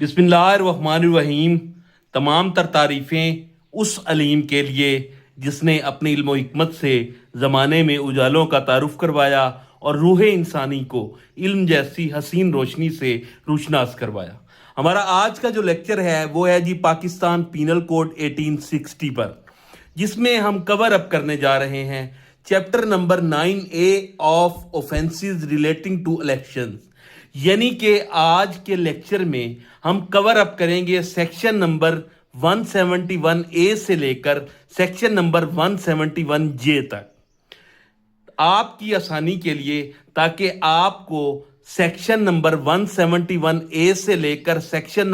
बिस्मिल्लाहिर्रहमानिर्रहीम। तमाम तर तारीफ़ें उस अलीम के लिए जिसने अपनी इल्म व हिकमत से ज़माने में उजालों का तारुफ करवाया और रूह इंसानी को इल्म जैसी हसीन रोशनी से रोशनास करवाया। हमारा आज का जो लेक्चर है वो है जी पाकिस्तान पीनल कोड 1860 पर, जिसमें हम कवर अप करने जा रहे हैं chapter number 9A of offences relating to elections. यानी कि आज के लेक्चर में हम कवर अप करेंगे सेक्शन नंबर 171A से लेकर सेक्शन नंबर 171J तक, आपकी आसानी के लिए, ताकि आपको सेक्शन नंबर 171A से लेकर सेक्शन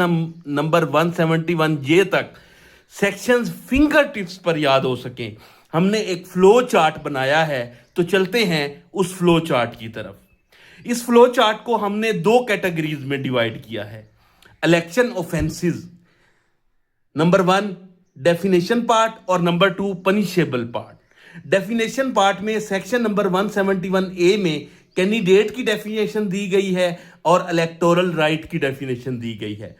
नंबर 171J तक सेक्शंस फिंगर टिप्स पर याद हो सकें। हमने एक फ्लो चार्ट बनाया है, तो चलते हैं उस फ्लो चार्ट की तरफ। इस फ्लो चार्ट को हमने दो कैटेगरीज में डिवाइड किया है। Election offences, number 1 definition part और number 2 punishable part. Definition part में सेक्शन नंबर 171A में कैंडिडेट की डेफिनेशन दी गई है और इलेक्टोरल राइट की डेफिनेशन दी गई है।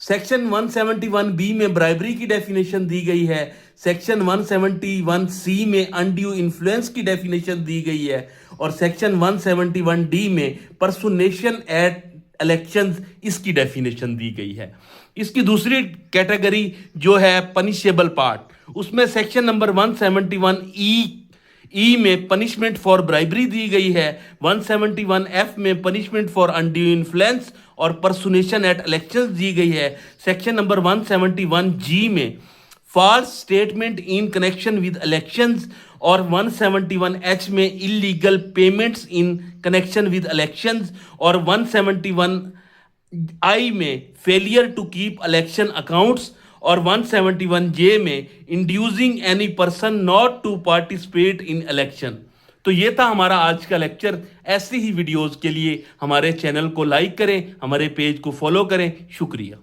सेक्शन 171B में ब्राइबरी की डेफिनेशन दी गई है। सेक्शन 171C में अनड्यू इन्फ्लुएंस की डेफिनेशन दी गई है और सेक्शन 171D में पर्सुनेशन एट इलेक्शंस, इसकी डेफिनेशन दी गई है। इसकी दूसरी कैटेगरी जो है पनिशेबल पार्ट, उसमें सेक्शन नंबर 171E में पनिशमेंट फॉर ब्राइबरी दी गई है, 171F में पनिशमेंट फॉर अनड्यू इन्फ्लुएंस और पर्सुनेशन एट इलेक्शंस दी गई है। सेक्शन नंबर 171G में false statement in connection with elections और 171H में illegal payments in connection with elections और 171I में failure to keep election accounts और 171J में inducing any person not to participate in election. तो ये था हमारा आज का लेक्चर। ऐसी ही वीडियोस के लिए हमारे चैनल को लाइक करें, हमारे पेज को फॉलो करें। शुक्रिया।